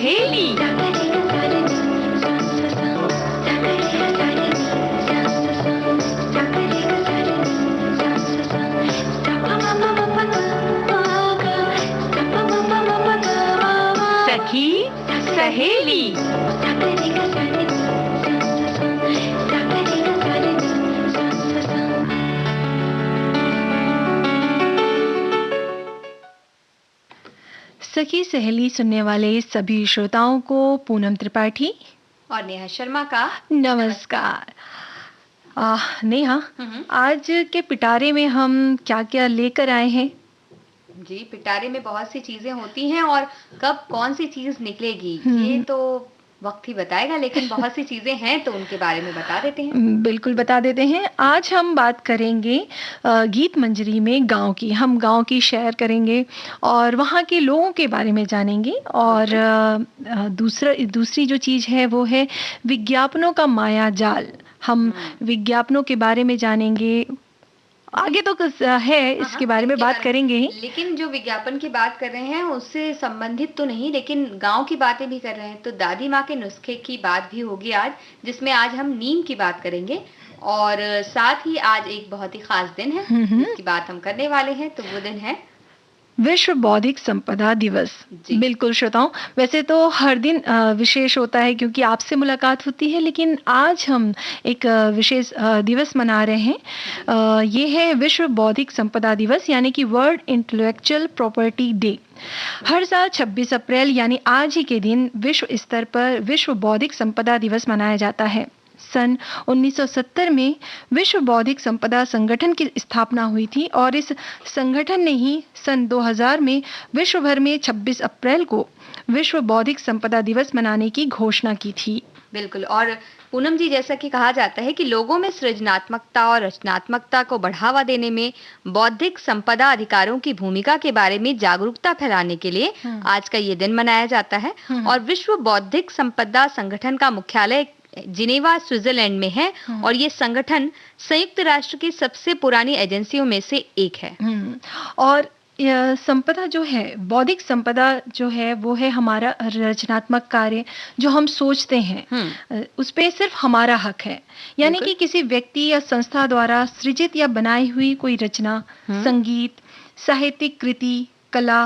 सहेली। सखी सहेली। सखी सहेली सुनने वाले सभी श्रोताओं को पूनम त्रिपाठी और नेहा शर्मा का नमस्कार। नेहा, आज के पिटारे में हम क्या क्या लेकर आए हैं? जी, पिटारे में बहुत सी चीजें होती हैं और कब कौन सी चीज निकलेगी ये तो वक्त ही बताएगा, लेकिन बहुत सी चीजें हैं तो उनके बारे में बता देते हैं। बिल्कुल बता देते हैं। आज हम बात करेंगे गीत मंजरी में गांव की। हम गांव की सैर करेंगे और वहाँ के लोगों के बारे में जानेंगे। और दूसरी जो चीज़ है वो है विज्ञापनों का माया जाल। हम विज्ञापनों के बारे में जानेंगे। आगे तो कुछ है इसके बारे में बात करेंगे ही। लेकिन जो विज्ञापन की बात कर रहे हैं उससे संबंधित तो नहीं, लेकिन गांव की बातें भी कर रहे हैं, तो दादी माँ के नुस्खे की बात भी होगी आज, जिसमें आज हम नीम की बात करेंगे। और साथ ही आज एक बहुत ही खास दिन है जिसकी बात हम करने वाले हैं, तो वो दिन है विश्व बौद्धिक संपदा दिवस। बिल्कुल श्रोताओं, वैसे तो हर दिन विशेष होता है क्योंकि आपसे मुलाकात होती है, लेकिन आज हम एक विशेष दिवस मना रहे हैं। ये है विश्व बौद्धिक संपदा दिवस, यानी कि वर्ल्ड इंटेलेक्चुअल प्रॉपर्टी डे। हर साल 26 अप्रैल यानी आज ही के दिन विश्व स्तर पर विश्व बौद्धिक संपदा दिवस मनाया जाता है। सन 1970 में विश्व बौद्धिक संपदा संगठन की स्थापना हुई थी और इस संगठन ने ही सन 2000 में विश्व भर में 26 अप्रैल को विश्व बौद्धिक संपदा दिवस मनाने की घोषणा की थी। बिल्कुल। और पूनम जी, जैसा कि कहा जाता है कि लोगों में सृजनात्मकता और रचनात्मकता को बढ़ावा देने में बौद्धिक संपदा अधिकारों की भूमिका के बारे में जागरूकता फैलाने के लिए आज का ये दिन मनाया जाता है। और विश्व बौद्धिक संपदा संगठन का मुख्यालय जिनेवा, स्विट्जरलैंड में है और ये संगठन संयुक्त राष्ट्र की सबसे पुरानी एजेंसियों में से एक है। और संपदा जो है, बौद्धिक संपदा जो है वो है हमारा रचनात्मक कार्य जो हम सोचते हैं, उस पे सिर्फ हमारा हक है। यानी कि किसी व्यक्ति या संस्था द्वारा सृजित या बनाई हुई कोई रचना, संगीत, साहित्यिक कृति, कला,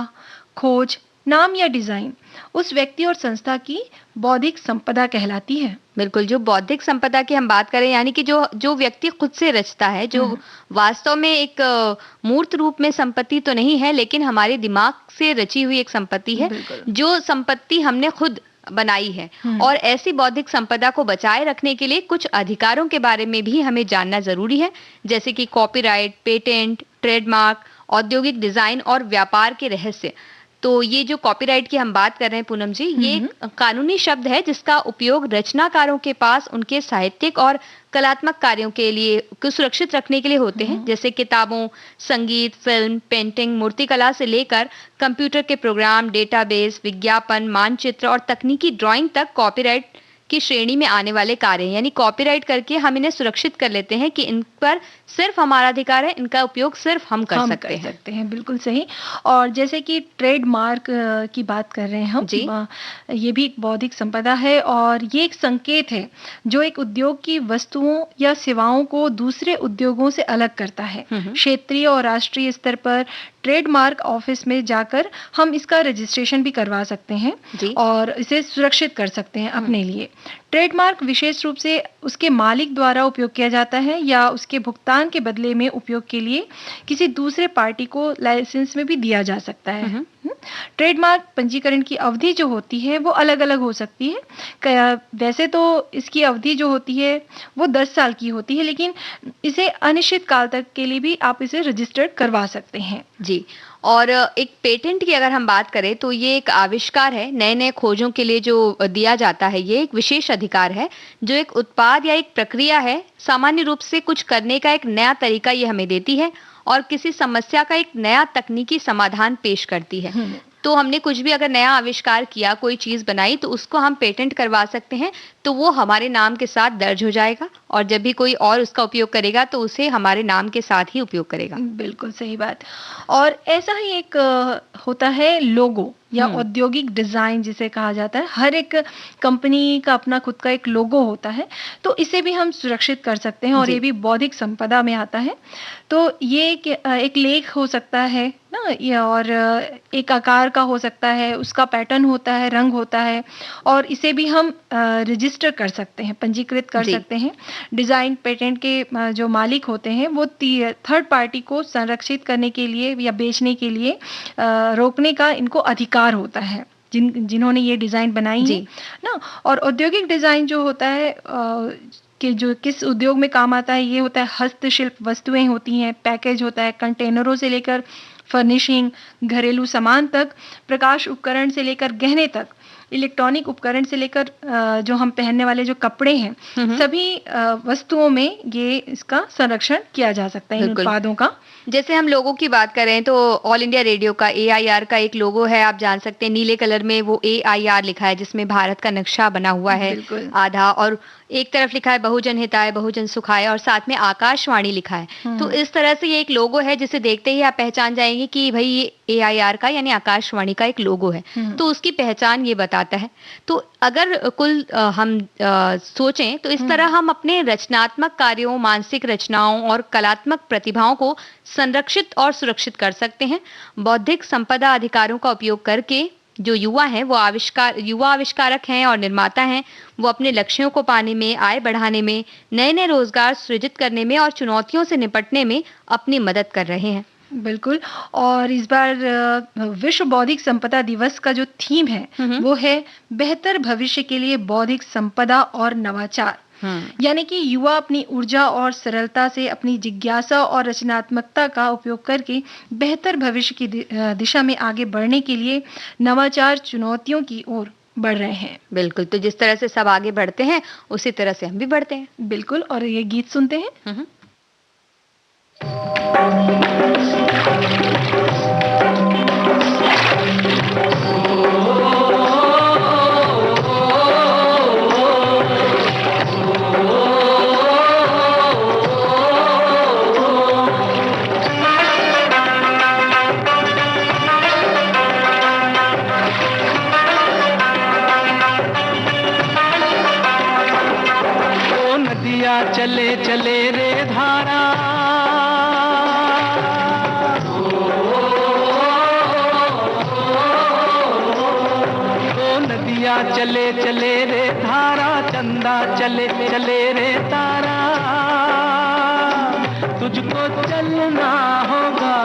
खोज, नाम या डिजाइन उस व्यक्ति और संस्था की बौद्धिक संपदा कहलाती है। बिल्कुल। जो बौद्धिक संपदा की हम बात करें, यानी कि जो व्यक्ति खुद से रचता है, जो वास्तव में एक मूर्त रूप में संपत्ति तो नहीं है, लेकिन हमारे दिमाग से रची हुई एक संपत्ति है, जो संपत्ति हमने खुद बनाई है। और ऐसी बौद्धिक संपदा को बचाए रखने के लिए कुछ अधिकारों के बारे में भी हमें जानना जरूरी है, जैसे कि कॉपीराइट, पेटेंट, ट्रेडमार्क, औद्योगिक डिजाइन और व्यापार के रहस्य। तो ये जो कॉपीराइट की हम बात कर रहे हैं पूनम जी, ये एक कानूनी शब्द है जिसका उपयोग रचनाकारों के पास उनके साहित्यिक और कलात्मक कार्यों के लिए को सुरक्षित रखने के लिए होते हैं, जैसे किताबों, संगीत, फिल्म, पेंटिंग, मूर्तिकला से लेकर कंप्यूटर के प्रोग्राम, डेटाबेस, विज्ञापन, मानचित्र और तकनीकी ड्राइंग तक कॉपीराइट की श्रेणी में आने वाले कार्य हैं। यानी कॉपीराइट करके हम इन्हें सुरक्षित कर लेते हैं कि इन पर सिर्फ हमारा अधिकार है, इनका उपयोग सिर्फ हम कर सकते हैं। बिल्कुल सही। और जैसे कि ट्रेडमार्क की बात कर रहे हैं हम जी, ये भी एक बौद्धिक संपदा है और ये एक संकेत है जो एक उद्योग की वस्तुओं या सेवाओं को दूसरे उद्योगों से अलग करता है। क्षेत्रीय और राष्ट्रीय स्तर पर ट्रेडमार्क ऑफिस में जाकर हम इसका रजिस्ट्रेशन भी करवा सकते हैं और इसे सुरक्षित कर सकते हैं अपने लिए। ट्रेडमार्क विशेष रूप से उसके मालिक द्वारा उपयोग किया जाता है या उसके भुगतान के बदले में उपयोग के लिए किसी दूसरे पार्टी को लाइसेंस में भी दिया जा सकता है। ट्रेडमार्क पंजीकरण की अवधि जो होती है वो अलग अलग हो सकती है। वैसे तो इसकी अवधि जो होती है वो 10 साल की होती है, लेकिन इसे अनिश्चित काल तक के लिए भी आप इसे रजिस्टर्ड करवा सकते हैं जी। और एक पेटेंट की अगर हम बात करें तो ये एक आविष्कार है, नए नए खोजों के लिए जो दिया जाता है। ये एक विशेष अधिकार है जो एक उत्पाद या एक प्रक्रिया है, सामान्य रूप से कुछ करने का एक नया तरीका ये हमें देती है और किसी समस्या का एक नया तकनीकी समाधान पेश करती है। तो हमने कुछ भी अगर नया आविष्कार किया, कोई चीज बनाई, तो उसको हम पेटेंट करवा सकते हैं, तो वो हमारे नाम के साथ दर्ज हो जाएगा और जब भी कोई और उसका उपयोग करेगा तो उसे हमारे नाम के साथ ही उपयोग करेगा। बिल्कुल सही बात। और ऐसा ही एक होता है लोगो या औद्योगिक डिज़ाइन जिसे कहा जाता है। हर एक कंपनी का अपना खुद का एक लोगो होता है, तो इसे भी हम सुरक्षित कर सकते हैं और ये भी बौद्धिक संपदा में आता है। तो ये एक लेख हो सकता है ना, या और एक आकार का हो सकता है, उसका पैटर्न होता है, रंग होता है, और इसे भी हम रजिस्टर कर सकते हैं, पंजीकृत कर सकते हैं। डिज़ाइन पेटेंट के जो मालिक होते हैं वो थर्ड पार्टी को संरक्षित करने के लिए या बेचने के लिए रोकने का इनको अधिकार होता है, जिन्होंने ये डिज़ाइन बनाई है ना। और औद्योगिक डिज़ाइन जो होता है कि जो किस उद्योग में काम आता है, ये होता है हस्तशिल्प वस्तुएं होती हैं, पैकेज होता है, कंटेनरों से लेकर फर्निशिंग, घरेलू सामान तक, प्रकाश उपकरण से लेकर गहने तक, इलेक्ट्रॉनिक उपकरण से लेकर जो हम पहनने वाले जो कपड़े हैं, सभी वस्तुओं में ये इसका संरक्षण किया जा सकता है, इन उत्पादों का। जैसे हम लोगों की बात करें तो ऑल इंडिया रेडियो का AIR का एक लोगो है, आप जान सकते हैं, नीले कलर में वो AIR लिखा है जिसमें भारत का नक्शा बना हुआ है आधा, और एक तरफ लिखा है बहुजन हिताय बहुजन सुखाय, और साथ में आकाशवाणी लिखा है। तो इस तरह से ये एक लोगो है जिसे देखते ही आप पहचान जाएंगे कि भाई ये AIR का यानी आकाशवाणी का एक लोगो है, तो उसकी पहचान ये बताता है। तो अगर कुल हम सोचें तो इस तरह हम अपने रचनात्मक कार्यों, मानसिक रचनाओं और कलात्मक प्रतिभाओं को संरक्षित और सुरक्षित कर सकते हैं। बौद्धिक संपदा अधिकारों का उपयोग करके जो युवा हैं वो युवा आविष्कारक हैं और निर्माता हैं, वो अपने लक्ष्यों को पाने में, आय बढ़ाने में, नए नए रोजगार सृजित करने में और चुनौतियों से निपटने में अपनी मदद कर रहे हैं। बिल्कुल। और इस बार विश्व बौद्धिक संपदा दिवस का जो थीम है वो है बेहतर भविष्य के लिए बौद्धिक संपदा और नवाचार। यानी कि युवा अपनी ऊर्जा और सरलता से अपनी जिज्ञासा और रचनात्मकता का उपयोग करके बेहतर भविष्य की दिशा में आगे बढ़ने के लिए नवाचार चुनौतियों की ओर बढ़ रहे हैं। बिल्कुल, तो जिस तरह से सब आगे बढ़ते हैं उसी तरह से हम भी बढ़ते हैं। बिल्कुल। और ये गीत सुनते हैं। चले चले रे धारा, नदिया चले चले रे धारा, चंदा चले चले रे तारा, तुझको चलना होगा,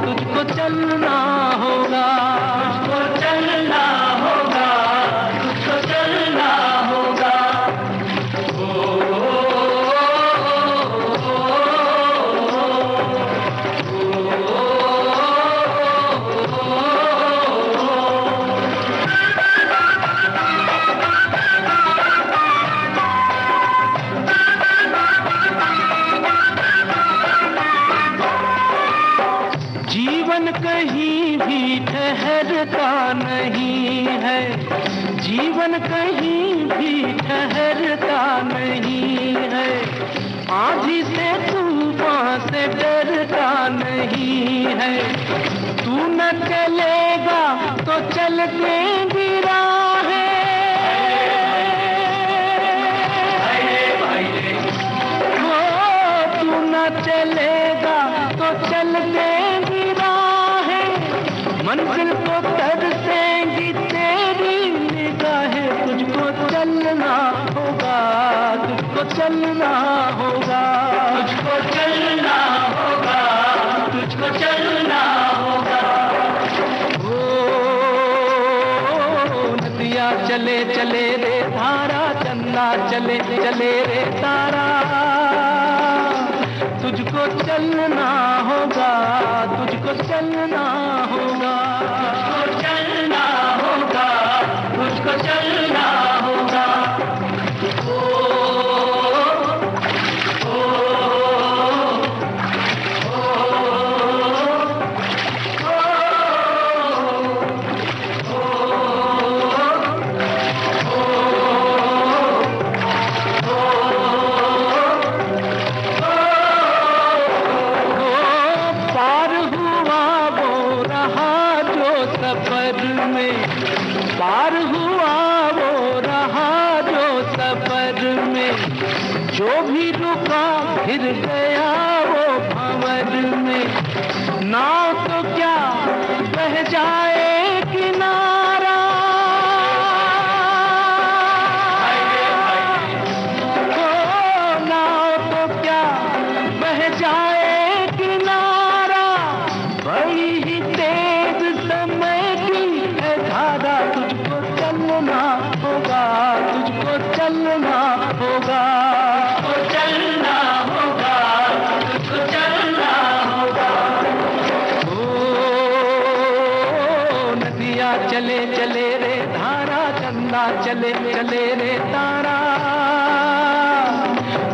तुझको चलना होगा, तुझको चलना होगा, तुझको चलना होगा। जीवन कहीं भी ठहरता नहीं है, जीवन कहीं भी ठहरता नहीं है, आंधी से तूफान से डरता नहीं है। तू न चलेगा तो चल देंगी राहें, तू न चलेगा तो चल देंगी राहें, मंजिल को तरसेंगी तेरी निगाहें, तुझको चलना होगा, तुझको चलना होगा, तुझको चलना होगा, तुझको चलना होगा। ओ नदिया चले चले रे धारा, चंदा चले चले रे तारा, तुझको चलना होगा, तुझको चलना होगा, तुझको चलना होगा, तुझको चलना होगा। भंवर में, जो भी रुका फिर गया वो भंवर में। नाव तो क्या बह जाए किनारा, ओ नाव तो क्या बह जाए किनारा, बड़ी ही तेज समय की है धारा। तुझको चलना होगा, तुझको चलना होगा, तुझको चलना होगा, तुझको चलना होगा। ओ नदियाँ चले चले रे धारा, चंदा चले चले रे तारा,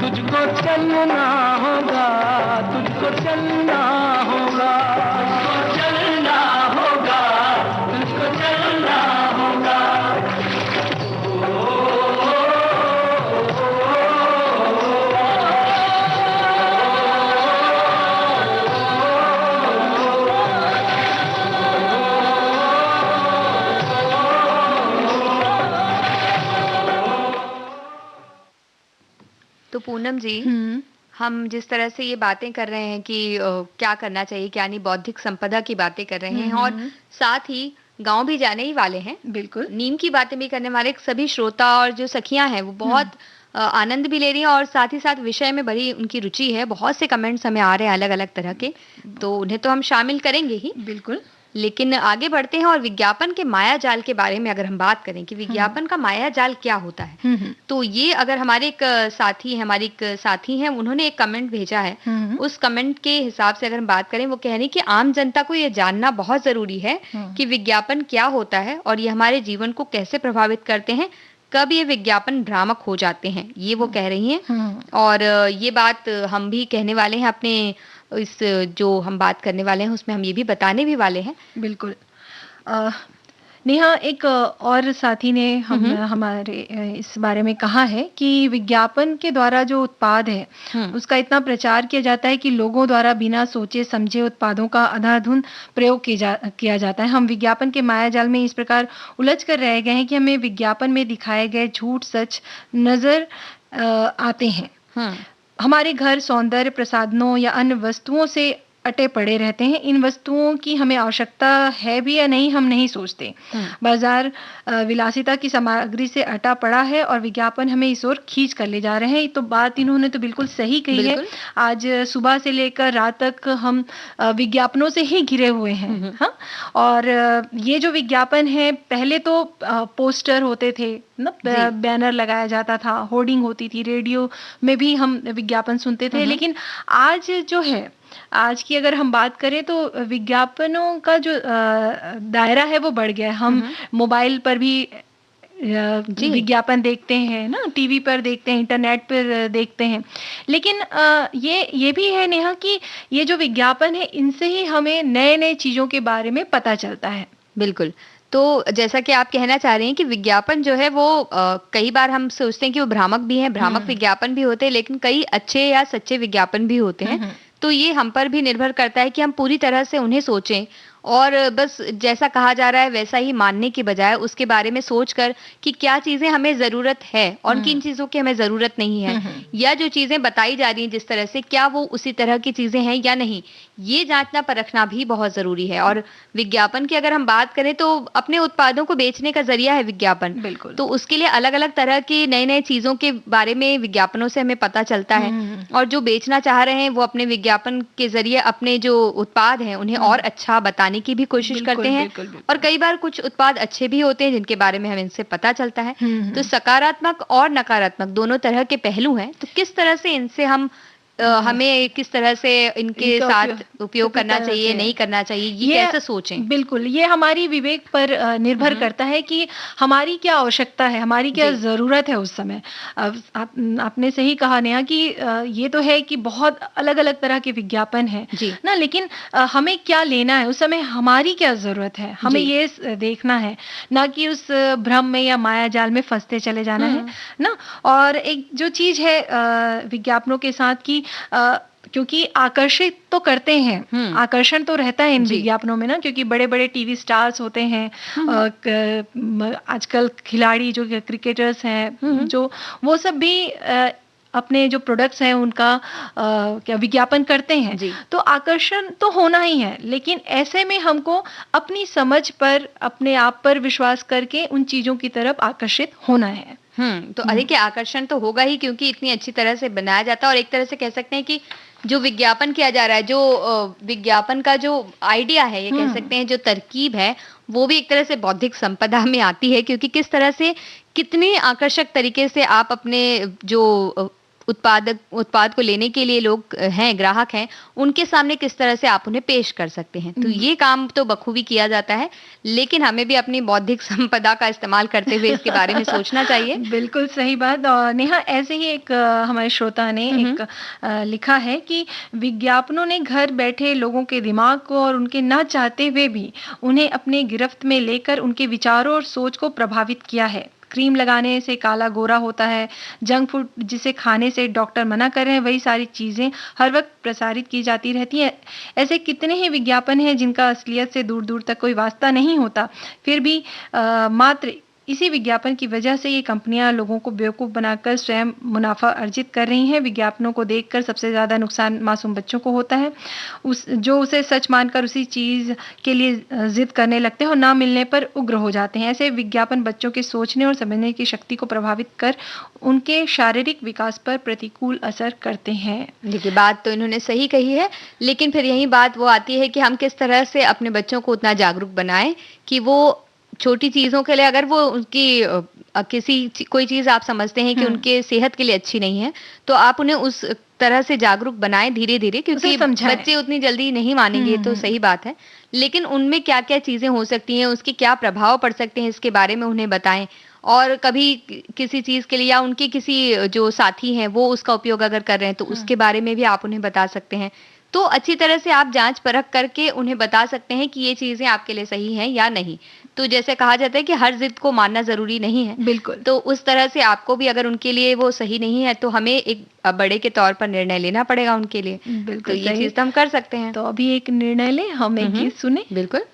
तुझको चलना होगा, तुझको चलना होगा, तुझको चलना होगा, तुझको चलना होगा। तो पूनम जी, हम्म, हम जिस तरह से ये बातें कर रहे हैं कि क्या करना चाहिए, क्या नहीं, बौद्धिक संपदा की बातें कर रहे हैं और साथ ही गांव भी जाने ही वाले हैं, बिल्कुल। नीम की बातें भी करने वाले सभी श्रोता और जो सखियां हैं वो बहुत आनंद भी ले रही हैं और साथ ही साथ विषय में बड़ी उनकी रुचि है। बहुत से कमेंट्स हमें आ रहे हैं अलग अलग तरह के, तो उन्हें तो हम शामिल करेंगे ही, बिल्कुल। लेकिन आगे बढ़ते हैं और विज्ञापन के माया जाल के बारे में अगर हम बात करें कि विज्ञापन का माया जाल क्या होता है, तो ये अगर हमारे एक साथी हैं, उन्होंने एक कमेंट भेजा है। उस कमेंट के हिसाब से अगर हम बात करें, वो कह रहे हैं कि आम जनता को ये जानना बहुत जरूरी है कि विज्ञापन क्या होता है और ये हमारे जीवन को कैसे प्रभावित करते हैं, कब ये विज्ञापन भ्रामक हो जाते हैं, ये वो कह रही हैं। और ये बात हम भी कहने वाले हैं अपने इस जो हम बात करने वाले हैं उसमें हम ये भी बताने भी वाले हैं। बिल्कुल। नेहा, एक और साथी ने हमारे इस बारे में कहा है कि विज्ञापन के द्वारा जो उत्पाद है उसका इतना प्रचार किया जाता है कि लोगों द्वारा बिना सोचे समझे उत्पादों का अंधाधुंध प्रयोग किया जाता है। हम विज्ञापन के मायाजाल में इस प्रकार उलझ कर रह गए हैं कि हमें विज्ञापन में दिखाए गए झूठ सच नजर आते हैं। हमारे घर सौंदर्य प्रसाधनों या अन्य वस्तुओं से अटे पड़े रहते हैं। इन वस्तुओं की हमें आवश्यकता है भी या नहीं, हम नहीं सोचते। बाजार विलासिता की सामग्री से अटा पड़ा है और विज्ञापन हमें इस ओर खींच कर ले जा रहे हैं। तो बात इन्होंने तो बिल्कुल सही कही है। आज सुबह से लेकर रात तक हम विज्ञापनों से ही घिरे हुए हैं। हाँ, और ये जो विज्ञापन है, पहले तो पोस्टर होते थे ना, बैनर लगाया जाता था, होर्डिंग होती थी, रेडियो में भी हम विज्ञापन सुनते थे। लेकिन आज जो है, आज की अगर हम बात करें तो विज्ञापनों का जो दायरा है वो बढ़ गया है। हम मोबाइल पर भी विज्ञापन देखते हैं ना, टीवी पर देखते हैं, इंटरनेट पर देखते हैं। लेकिन ये भी है नेहा कि ये जो विज्ञापन है, इनसे ही हमें नए नए चीजों के बारे में पता चलता है। बिल्कुल। तो जैसा कि आप कहना चाह रहे हैं कि विज्ञापन जो है वो कई बार हम सोचते हैं कि वो भ्रामक भी हैं, भ्रामक विज्ञापन भी होते हैं, लेकिन कई अच्छे या सच्चे विज्ञापन भी होते हैं। तो ये हम पर भी निर्भर करता है कि हम पूरी तरह से उन्हें सोचें और बस जैसा कहा जा रहा है वैसा ही मानने की बजाय उसके बारे में सोचकर कि क्या चीजें हमें जरूरत है और किन चीजों की हमें जरूरत नहीं है, या जो चीजें बताई जा रही हैं जिस तरह से, क्या वो उसी तरह की चीजें हैं या नहीं, ये जांचना परखना भी बहुत जरूरी है। और विज्ञापन की अगर हम बात करें तो अपने उत्पादों को बेचने का जरिया है विज्ञापन। बिल्कुल। तो उसके लिए अलग अलग तरह की नई नई चीजों के बारे में विज्ञापनों से हमें पता चलता है और जो बेचना चाह रहे हैं वो अपने विज्ञापन के जरिए अपने जो उत्पाद हैं उन्हें और अच्छा बताने की भी कोशिश करते हैं। और कई बार कुछ उत्पाद अच्छे भी होते हैं जिनके बारे में हमें इनसे पता चलता है। तो सकारात्मक और नकारात्मक दोनों तरह के पहलू हैं। तो किस तरह से इनसे हमें किस तरह से इनके साथ उपयोग करना चाहिए, नहीं करना चाहिए, ये कैसे सोचें? बिल्कुल, ये हमारी विवेक पर निर्भर करता है कि हमारी क्या आवश्यकता है, हमारी क्या जरूरत है उस समय। आपने सही कहा नेहा कि ये तो है कि बहुत अलग अलग तरह के विज्ञापन है ना, लेकिन हमें क्या लेना है उस समय, हमारी क्या जरूरत है, हमें ये देखना है, ना कि उस भ्रम में या माया जाल में फंसते चले जाना है ना। और एक जो चीज है विज्ञापनों के साथ की क्योंकि आकर्षित तो करते हैं, आकर्षण तो रहता है इन विज्ञापनों में ना, क्योंकि बड़े-बड़े टीवी स्टार्स होते हैं, आजकल खिलाड़ी जो क्रिकेटर्स हैं, जो वो सब भी अपने जो प्रोडक्ट्स हैं उनका क्या विज्ञापन करते हैं, तो आकर्षण तो होना ही है, लेकिन ऐसे में हमको अपनी समझ पर, अपने आप पर विश्वास करके उन चीजों की तरफ आकर्षित होना है। तो अधिक आकर्षण तो होगा ही, क्योंकि इतनी अच्छी तरह से बनाया जाता है। और एक तरह से कह सकते हैं कि जो विज्ञापन किया जा रहा है, जो विज्ञापन का जो आइडिया है, ये कह सकते हैं जो तरकीब है, वो भी एक तरह से बौद्धिक संपदा में आती है, क्योंकि किस तरह से कितने आकर्षक तरीके से आप अपने जो उत्पाद को लेने के लिए लोग हैं, ग्राहक हैं, उनके सामने किस तरह से आप उन्हें पेश कर सकते हैं। तो ये काम तो बखूबी किया जाता है, लेकिन हमें भी अपनी बौद्धिक संपदा का इस्तेमाल करते हुए इसके बारे में सोचना चाहिए। बिल्कुल सही बात। और नेहा, ऐसे ही एक हमारे श्रोता ने एक लिखा है कि विज्ञापनों ने घर बैठे लोगों के दिमाग को और उनके ना चाहते हुए भी उन्हें अपने गिरफ्त में लेकर उनके विचारों और सोच को प्रभावित किया है। क्रीम लगाने से काला गोरा होता है, जंक फूड जिसे खाने से डॉक्टर मना कर रहे हैं, वही सारी चीजें हर वक्त प्रसारित की जाती रहती हैं। ऐसे कितने ही विज्ञापन हैं जिनका असलियत से दूर दूर तक कोई वास्ता नहीं होता, फिर भी मात्र इसी विज्ञापन की वजह से ये कंपनियां लोगों को बेवकूफ बनाकर स्वयं मुनाफा अर्जित कर रही हैं। विज्ञापनों को देखकर सबसे ज्यादा नुकसान मासूम बच्चों को होता है, जो उसे सच मानकर उसी चीज के लिए जिद करने लगते हैं और ना मिलने पर उग्र हो जाते हैं। ऐसे विज्ञापन बच्चों के सोचने और समझने की शक्ति को प्रभावित कर उनके शारीरिक विकास पर प्रतिकूल असर करते हैं। देखिए, बात तो इन्होंने सही कही है, लेकिन फिर यही बात वो आती है कि हम किस तरह से अपने बच्चों को उतना जागरूक बनाएं कि वो छोटी चीजों के लिए, अगर वो उनकी कोई चीज आप समझते हैं कि उनके सेहत के लिए अच्छी नहीं है, तो आप उन्हें उस तरह से जागरूक बनाएं धीरे-धीरे, क्योंकि बच्चे उतनी जल्दी नहीं मानेंगे, तो सही बात है। लेकिन उनमें क्या-क्या चीजें हो सकती हैं, उसके क्या प्रभाव पड़ सकते हैं, इसके बारे में उन्हें बताएं। और कभी किसी चीज के लिए, या उनके किसी जो साथी हैं वो उसका उपयोग अगर कर रहे हैं, तो उसके बारे में भी आप उन्हें बता सकते हैं। तो अच्छी तरह से आप जांच परख करके उन्हें बता सकते हैं कि ये चीजें आपके लिए सही हैं या नहीं। तो जैसे कहा जाता है कि हर जिद को मानना जरूरी नहीं है। बिल्कुल। तो उस तरह से आपको भी, अगर उनके लिए वो सही नहीं है, तो हमें एक बड़े के तौर पर निर्णय लेना पड़ेगा उनके लिए। बिल्कुल, तो ये चीज तो हम कर सकते हैं। तो अभी एक निर्णय ले, हम एक गीत सुने। बिल्कुल।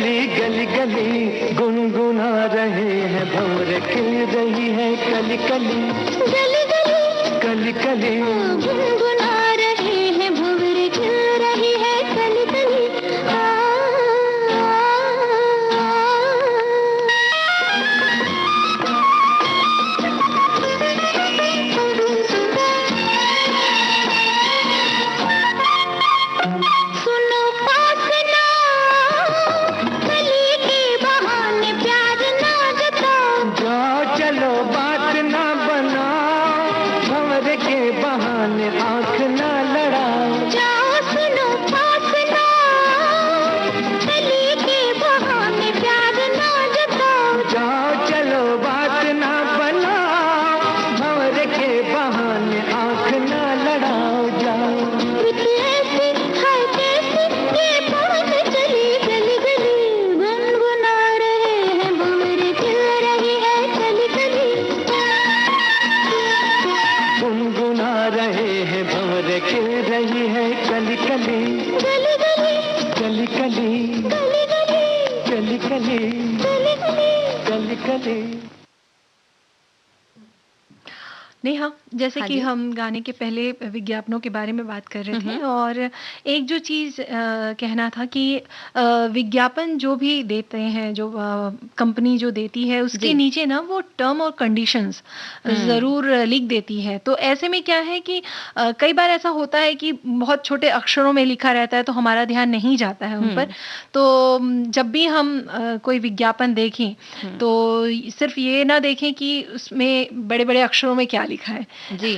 गली गली गली गुनगुना रहे हैं भंवरे खिल रही है कली कली गली गली कली कली गुनगुना रहे हैं भंवरे खिल रही है कली कली सुनो पासना गली के बहाने प्यार ना जताओ जाओ चलो बात ना बनाओ भंवरे के बहाने आंख ना लड़ाओ जाओ सुनो पासना गली के बहाने प्यार ना जताओ जाओ चलो बात ना बनाओ भंवरे के बहाने आंख ना लड़ाओ जाओ ऐसी है कैसी ये पवन चली गली गली गुनगुना रहे हैं भंवरे खिल रही है कली कली गुनगुना रहे हैं भंवरे खिल रही है कली कली गली गली कली कली गली गली कली कली गली गली कली कली। नेहा, जैसे हाँ कि जी। हम गाने के पहले विज्ञापनों के बारे में बात कर रहे थे और एक जो चीज़ कहना था कि विज्ञापन जो भी देते हैं, जो कंपनी जो देती है उसके जी। नीचे ना वो टर्म और कंडीशंस ज़रूर लिख देती है। तो ऐसे में क्या है कि कई बार ऐसा होता है कि बहुत छोटे अक्षरों में लिखा रहता है तो हमारा ध्यान नहीं जाता है उन पर। तो जब भी हम कोई विज्ञापन देखें तो सिर्फ ये ना देखें कि उसमें बड़े-बड़े अक्षरों में क्या लिखा है। जी।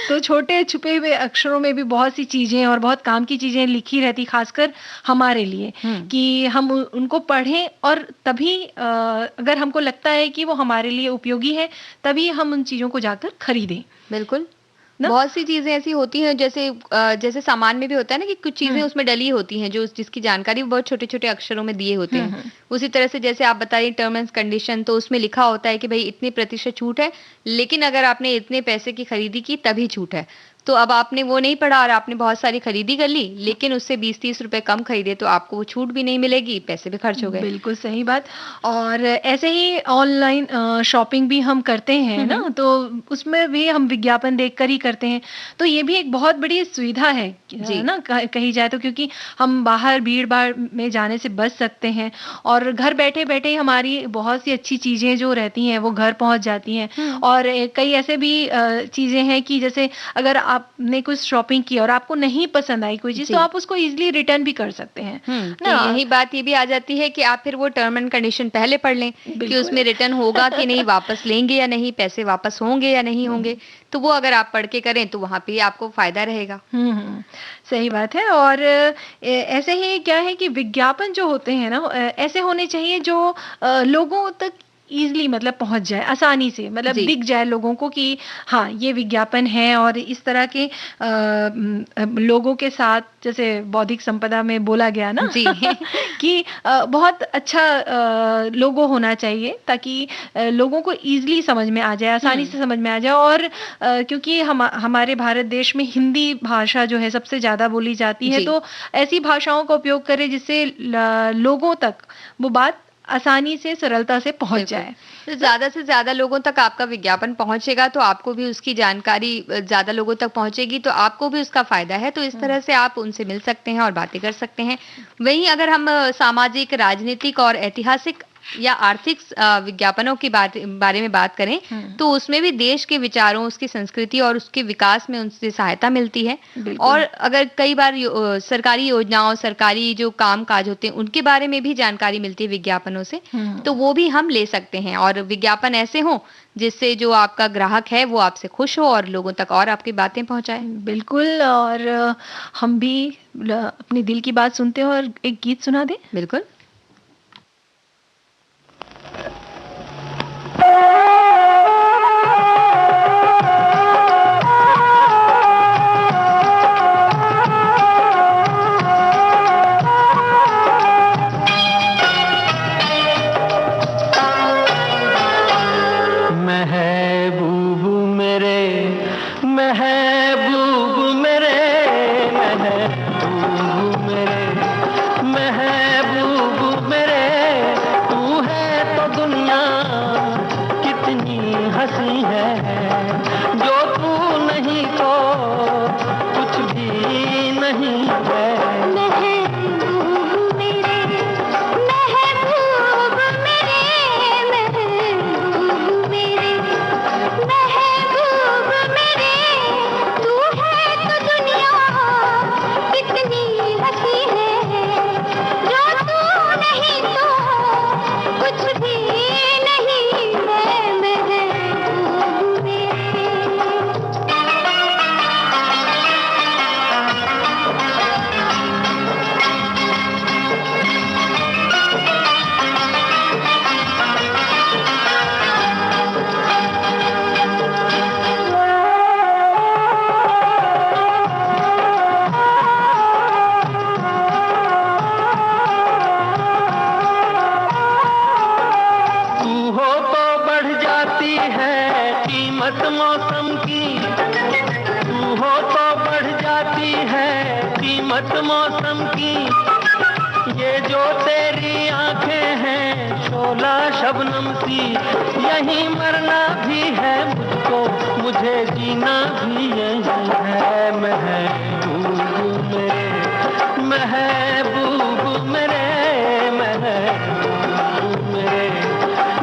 तो छोटे छुपे हुए अक्षरों में भी बहुत सी चीजें और बहुत काम की चीजें लिखी रहती, खासकर हमारे लिए, कि हम उनको पढ़ें और तभी अगर हमको लगता है कि वो हमारे लिए उपयोगी है तभी हम उन चीजों को जाकर खरीदें। बिल्कुल। ना? बहुत सी चीजें ऐसी होती हैं जैसे जैसे सामान में भी होता है ना कि कुछ चीजें उसमें डली होती हैं जो जिसकी जानकारी बहुत छोटे-छोटे अक्षरों में दिए होते हैं। उसी तरह से जैसे आप बता रही टर्म एंड कंडीशन, तो उसमें लिखा होता है कि भाई इतने प्रतिशत छूट है, लेकिन अगर आपने इतने पैसे की खरीदी की तभी छूट है। तो अब आपने वो नहीं पढ़ा और आपने बहुत सारी खरीदी कर ली, लेकिन उससे 20-30 रुपए कम खरीदे तो आपको वो छूट भी नहीं मिलेगी, पैसे भी खर्च हो गए। बिल्कुल सही बात। और ऐसे ही ऑनलाइन शॉपिंग भी हम करते हैं ना, तो उसमें भी हम विज्ञापन देखकर ही करते हैं। तो ये भी एक बहुत बड़ी सुविधा है जी। ना, कही जाए तो, क्योंकि हम बाहर भीड़-भाड़ में जाने से बच सकते हैं और घर बैठे-बैठे ही हमारी बहुत सी अच्छी चीजें जो रहती हैं वो घर पहुंच जाती हैं। और कई ऐसे भी चीजें हैं कि जैसे अगर आपने कुछ शॉपिंग की और आपको नहीं पसंद आई कोई चीज, जी। तो आप उसको इजीली रिटर्न भी कर सकते हैं तो ना। यही बात ये भी आ जाती है कि आप फिर वो टर्म एंड कंडीशन पहले पढ़ लें कि बिल्कुल। उसमें रिटर्न होगा कि नहीं, वापस लेंगे या नहीं, पैसे वापस होंगे या नहीं होंगे। तो वो अगर आप पढ़ के करें तो वहां पे आपको फायदा रहेगा। सही बात है। और ऐसे ही क्या है कि विज्ञापन जो होते हैं ना, ऐसे होने चाहिए जो लोगों तक ईज़िली मतलब पहुँच जाए, आसानी से, मतलब जी। दिख जाए लोगों को कि हाँ, ये विज्ञापन है। और इस तरह के लोगों के साथ, जैसे बौद्धिक संपदा में बोला गया ना जी। कि बहुत अच्छा लोगो होना चाहिए ताकि लोगों को ईज़िली समझ में आ जाए, आसानी से समझ में आ जाए। और क्योंकि हमारे भारत देश में हिंदी भाषा जो है सबसे ज़्यादा बोली जाती है, जी। तो ऐसी भाषाओं का उपयोग करें जिससे लोगों तक वो बात आसानी से, सरलता से पहुँच बिल्कुल। जाए। तो ज़्यादा से ज़्यादा लोगों तक आपका विज्ञापन पहुँचेगा तो आपको भी उसकी जानकारी ज़्यादा लोगों तक पहुँचेगी तो आपको भी उसका फ़ायदा है। तो इस तरह से आप उनसे मिल सकते हैं और बातें कर सकते हैं। वहीं अगर हम सामाजिक, राजनीतिक और ऐतिहासिक या आर्थिक विज्ञापनों की बारे में बात करें तो उसमें भी देश के विचारों, उसकी संस्कृति और उसके विकास में उनसे सहायता मिलती है। बिल्कुल। और अगर कई बार सरकारी योजनाओं, सरकारी जो काम-काज होते हैं उनके बारे में भी जानकारी मिलती है विज्ञापनों से, तो वो भी हम ले सकते हैं। और विज्ञापन ऐसे हों जिससे जो आपका ग्राहक है वो आपसे खुश हो और लोगों तक और आपकी बातें पहुँचाए। बिल्कुल। और हम भी अपने दिल की बात सुनते हैं और एक गीत सुना दें? बिल्कुल। महबूब मेरे, महबूब मेरे, महबूब मेरे, महबूब नहीं है। महबूब मेरे, महबूब मेरे, महबूब मेरे, महबूब मेरे, तू है तो दुनिया कितनी हंसी है, जो तू नहीं तो कुछ भी नहीं है। महबूब मेरे। तू हो तो बढ़ जाती है कीमत मौसम की, तू हो तो बढ़ जाती है कीमत मौसम की। ये जो तेरी आंखें हैं शोला शबनम सी, यहीं मरना भी है मुझको, मुझे जीना भी यही है। महबूब मेरे, महबूब मेरे, महबूब मेरे,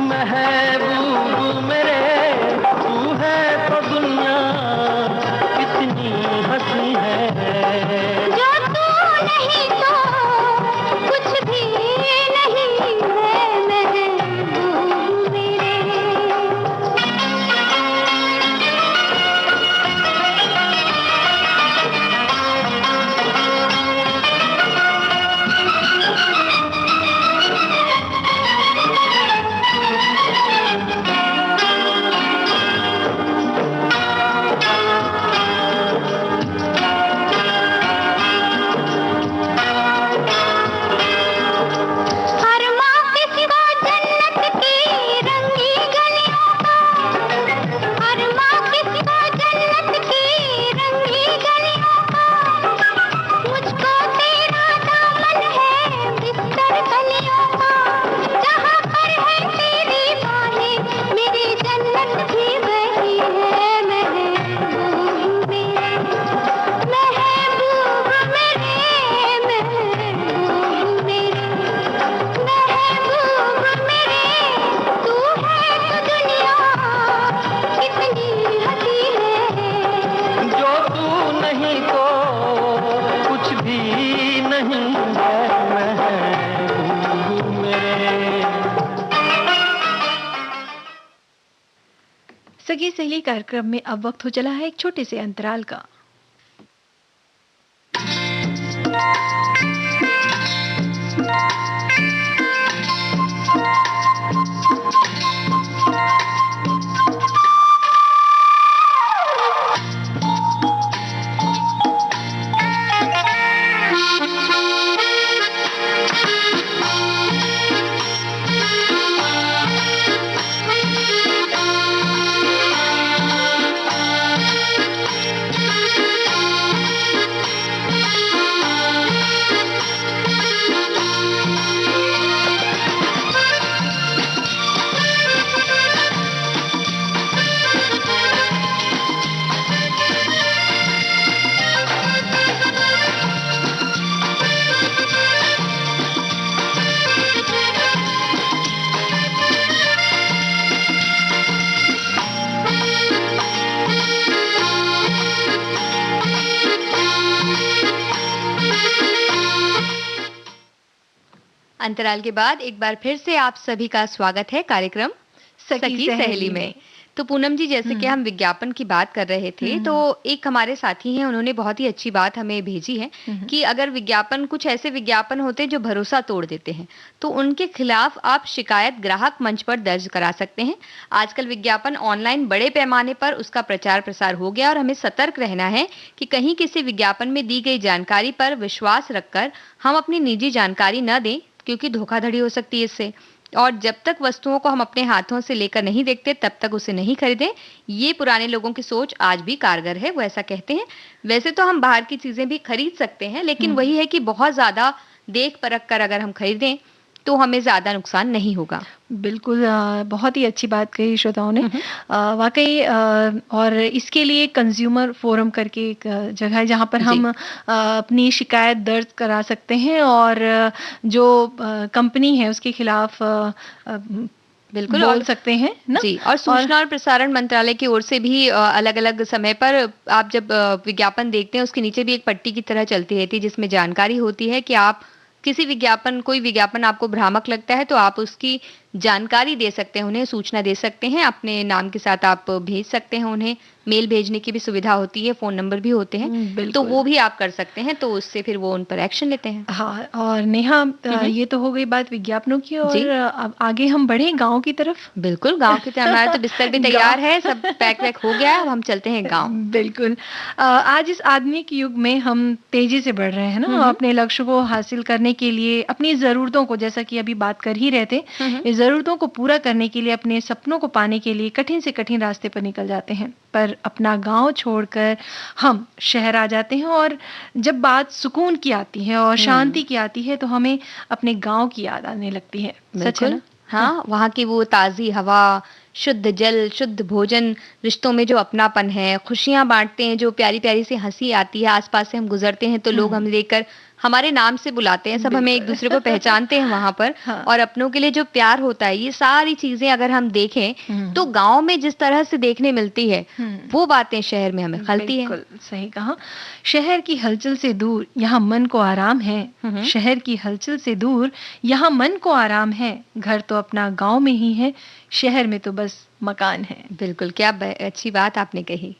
महबूब मेरे, तू है तो दुनिया कितनी हंसी है। जो तू नहीं तो कुछ भी नहीं है। महबूब मेरे। हर माँ किसी को जन्नत की रंगी गलियों का, हर माँ किसी को जन्नत की रंगी गलियों का। मुझको तेरा दामन है बिस्तर कलियों का, जहाँ पर है तेरी बाहें मेरी जन्नत भी वही है। महबूब मेरे, महबूब मेरे, महबूब मेरे, महबूब मेरे, तू है तो दुनिया कितनी हंसी है। जो तू नहीं तो कुछ भी नहीं है। महबूब मेरे। सगी सहेली कार्यक्रम में अब वक्त हो चला है एक छोटे से अंतराल का। अंतराल के बाद एक बार फिर से आप सभी का स्वागत है कार्यक्रम सखी सहेली में। तो पूनम जी, जैसे कि हम विज्ञापन की बात कर रहे थे, तो एक हमारे साथी हैं, उन्होंने बहुत ही अच्छी बात हमें भेजी है कि अगर विज्ञापन, कुछ ऐसे विज्ञापन होते हैं जो भरोसा तोड़ देते हैं, तो उनके खिलाफ आप शिकायत ग्राहक मंच पर दर्ज करा सकते हैं। आजकल विज्ञापन ऑनलाइन बड़े पैमाने पर उसका प्रचार प्रसार हो गया और हमें सतर्क रहना है कि कहीं किसी विज्ञापन में दी गई जानकारी पर विश्वास रखकर हम अपनी निजी जानकारी न दें, क्योंकि धोखाधड़ी हो सकती है इससे। और जब तक वस्तुओं को हम अपने हाथों से लेकर नहीं देखते, तब तक उसे नहीं खरीदें। ये पुराने लोगों की सोच आज भी कारगर है, वो ऐसा कहते हैं। वैसे तो हम बाहर की चीजें भी खरीद सकते हैं, लेकिन वही है कि बहुत ज्यादा देख परख कर अगर हम खरीदें तो हमें ज़्यादा नुकसान नहीं होगा। बिल्कुल बहुत ही अच्छी बात कही श्रोताओं ने। वाक़ई और इसके लिए कंज़्यूमर फ़ोरम करके एक जगह है जहाँ पर हम अपनी शिकायत दर्ज करा सकते हैं और जो कंपनी है उसके खिलाफ बिल्कुल बोल सकते हैं ना। जी, और सूचना और प्रसारण मंत्रालय की ओर से भी अलग-अलग समय पर आप जब विज्ञापन देखते हैं उसके नीचे भी एक पट्टी की तरह चलती रहती है जिसमें जानकारी होती है कि आप कोई विज्ञापन आपको भ्रामक लगता है तो आप उसकी जानकारी दे सकते हैं, उन्हें सूचना दे सकते हैं, अपने नाम के साथ आप भेज सकते हैं उन्हें, मेल भेजने की भी सुविधा होती है, फ़ोन नंबर भी होते हैं, तो वो भी आप कर सकते हैं, तो उससे फिर वो उन पर एक्शन लेते हैं। हाँ, और नेहा ये तो हो गई बात विज्ञापनों की और अब आगे हम बढ़े गाँव की तरफ। बिल्कुल, गाँव की तरफ हमारा तो बिस्तर भी तैयार है, सब पैक-वैक हो गया है, अब हम चलते हैं गाँव। बिल्कुल। आज इस आधुनिक युग में हम तेज़ी से बढ़ रहे हैं ना, अपने लक्ष्य को हासिल करने के लिए, अपनी ज़रूरतों को जैसा कि अभी बात कर ही रहे थे, ज़रूरतों को पूरा करने के लिए, अपने सपनों को पाने के लिए कठिन से कठिन रास्ते पर निकल जाते हैं। पर अपना गाँव छोड़कर हम शहर आ जाते हैं और जब बात सुकून की आती है और शांति की आती है तो हमें अपने गाँव की याद आने लगती है। सच है ना? हाँ, वहाँ की वो ताज़ी हवा, शुद्ध जल, शुद्ध भोजन, रिश्तों में जो अपनापन है, खुशियाँ बाँटते हैं, जो प्यारी-प्यारी सी हँसी आती है, आस-पास से हम गुज़रते हैं तो लोग हमें देखकर हमारे नाम से बुलाते हैं, सब हमें एक-दूसरे को पहचानते हैं वहाँ पर। और अपनों के लिए जो प्यार होता है, ये सारी चीज़ें अगर हम देखें, तो गाँव में जिस तरह से देखने मिलती है, वो बातें शहर में हमें खलती हैं। बिल्कुल, सही कहा। शहर की हलचल से दूर यहाँ मन को आराम है। शहर की हलचल से दूर यहाँ मन को आराम है। घर तो अपना गाँव में ही है, शहर में तो बस मकान है। बिल्कुल, क्या अच्छी बात आपने कही।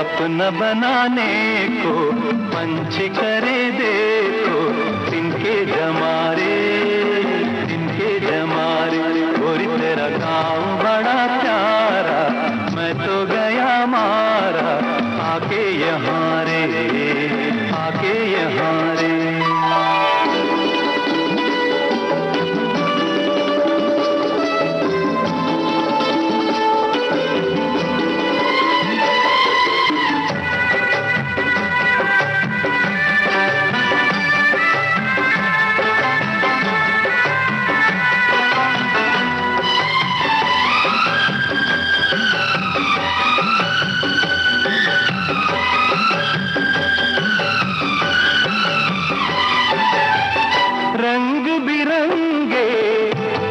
अपना बनाने को पंछी करे देखो, इनके जमारे गोरी तेरा गाँव बड़ा प्यारा, मैं तो गया मारा, आके यहाँ रे, आके यहाँ रे। रंग बिरंगे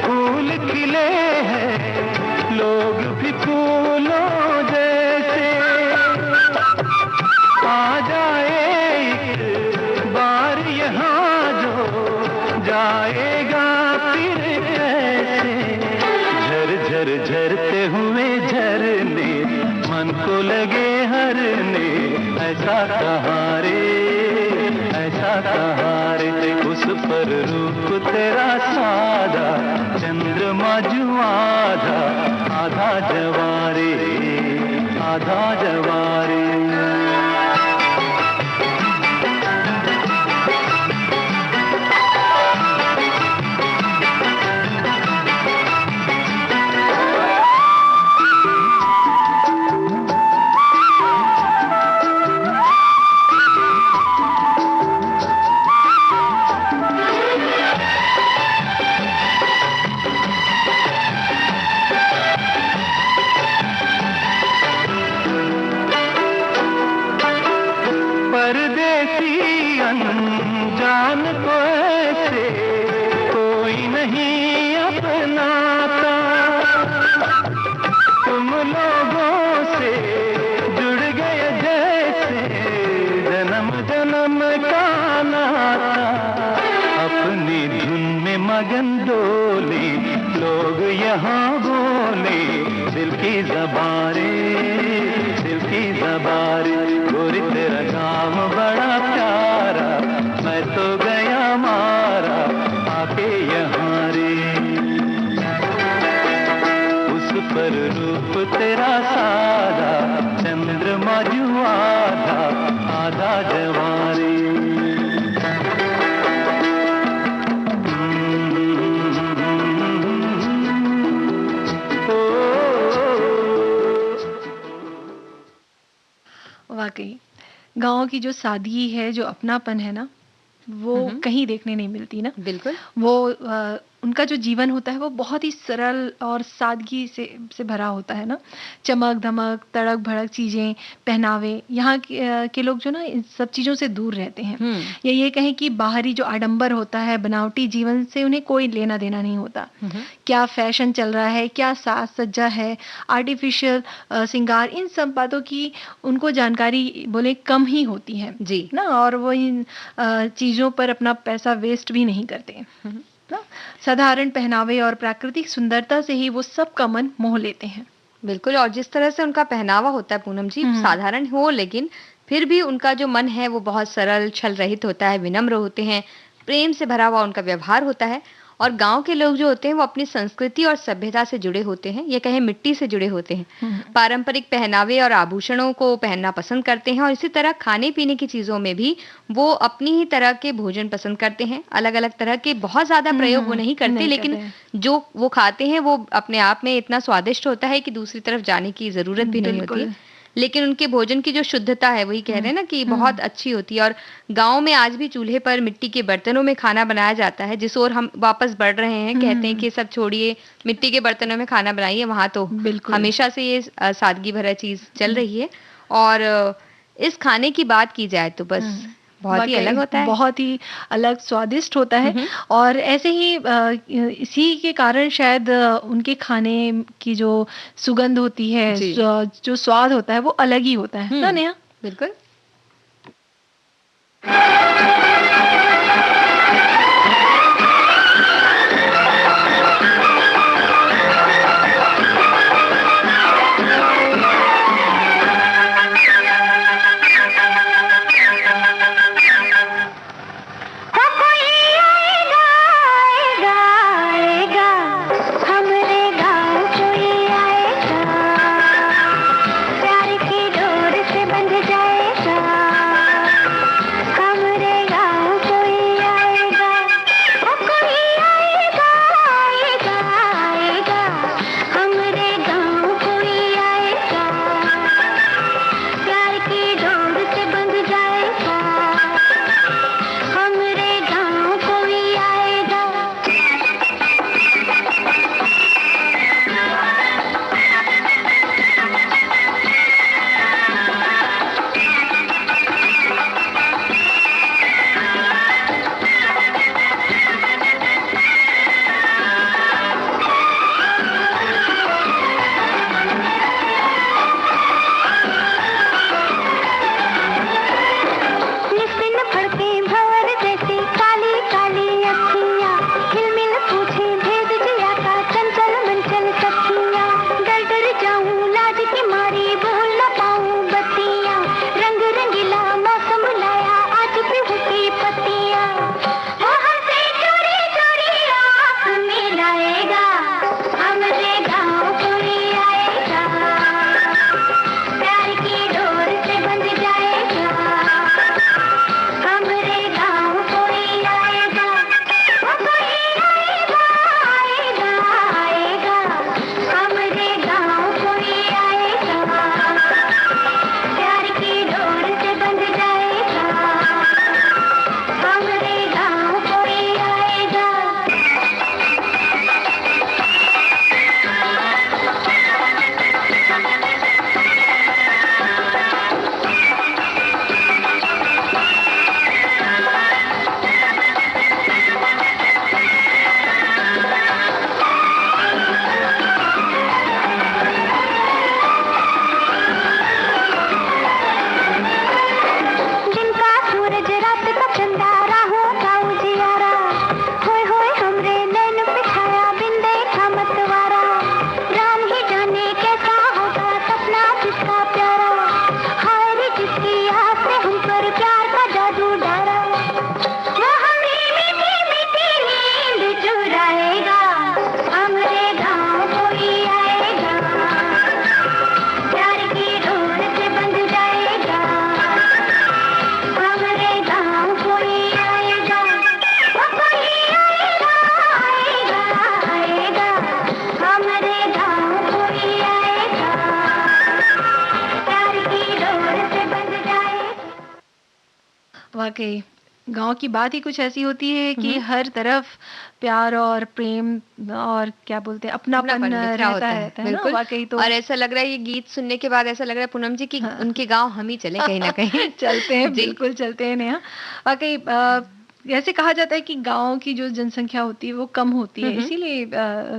फूल खिले हैं, लोग भी फूलों जैसे, आ जाए एक बार यहाँ जो जाएगा फिर कैसे। झर झर झरते हुए झरने मन को लगे हरने, ऐसा कहाँ रे, ऐसा कहाँ रे, उस पर रूप तेरा सादा, चंद्रमा जो आधा, आधा जवारे, आधा जवारे। जान को ऐसे कोई नहीं अपनाता, तुम लोगों से जुड़ गए जैसे जन्म जन्म का नाता। अपनी धुन में मगन डोले लोग यहाँ बोले, दिल की ज़बारे, दिल की ज़बारे। गोरी तेरा काम बड़ा प्यारा, मैं तो गया मारा आके यहाँ रे। उस पर रूप तेरा सादा, चंद्रमा जो आधा, आधा जवारे। वाकई गाँव की जो सादगी है, जो अपनापन है ना, वो कहीं देखने नहीं मिलती ना। बिल्कुल। वो उनका जो जीवन होता है वो बहुत ही सरल और सादगी से भरा होता है ना। चमक धमक, तड़क भड़क चीजें, पहनावे, यहाँ के लोग जो ना इन सब चीजों से दूर रहते हैं। या ये कहें कि बाहरी जो आडंबर होता है, बनावटी जीवन से उन्हें कोई लेना देना नहीं होता। क्या फैशन चल रहा है, क्या साज सज्जा है, आर्टिफिशियल श्रृंगार, इन सब बातों की उनको जानकारी बोले कम ही होती है जी ना। और वो इन चीजों पर अपना पैसा वेस्ट भी नहीं करते ना। साधारण पहनावे और प्राकृतिक सुंदरता से ही वो सबका मन मोह लेते हैं। बिल्कुल। और जिस तरह से उनका पहनावा होता है पूनम जी, साधारण हो लेकिन फिर भी उनका जो मन है वो बहुत सरल, छल रहित होता है, विनम्र होते हैं, प्रेम से भरा हुआ उनका व्यवहार होता है। और गांव के लोग जो होते हैं वो अपनी संस्कृति और सभ्यता से जुड़े होते हैं, ये कहें मिट्टी से जुड़े होते हैं। पारंपरिक पहनावे और आभूषणों को पहनना पसंद करते हैं, और इसी तरह खाने पीने की चीजों में भी वो अपनी ही तरह के भोजन पसंद करते हैं। अलग अलग तरह के बहुत ज्यादा प्रयोग वो नहीं करते, लेकिन जो वो खाते हैं वो अपने आप में इतना स्वादिष्ट होता है कि दूसरी तरफ जाने की जरूरत भी नहीं होती। लेकिन उनके भोजन की जो शुद्धता है, वही कह रहे हैं ना कि बहुत अच्छी होती है। और गांव में आज भी चूल्हे पर मिट्टी के बर्तनों में खाना बनाया जाता है, जिस ओर हम वापस बढ़ रहे हैं। कहते हैं कि सब छोड़िए, मिट्टी के बर्तनों में खाना बनाइए। वहां तो हमेशा से ये सादगी भरा चीज चल रही है। और इस खाने की बात की जाए तो बस बहुत ही अलग होता है, बहुत ही अलग स्वादिष्ट होता है। और ऐसे ही इसी के कारण शायद उनके खाने की जो सुगंध होती है, जो स्वाद होता है, वो अलग ही होता है ना नेहा। बिल्कुल। प्यार की डोर से बंध जाए वाक़ई गाँव की बात ही कुछ ऐसी होती है कि हर तरफ प्यार और प्रेम और क्या बोलते हैं अपनापन अपनापन बिखरा रहता होता है, रहता है ना बिल्कुल। वाक़ई तो और ऐसा लग रहा है ये गीत सुनने के बाद ऐसा लग रहा है पूनम जी कि हाँ। उनके गाँव हम ही चलें कहीं न कहीं। चलते हैं, जी। बिल्कुल चलते हैं नेहा। वाक़ई ऐसे कहा जाता है कि गाँव की जो जनसंख्या होती है वो कम होती है, हुँ, हुँ। इसीलिए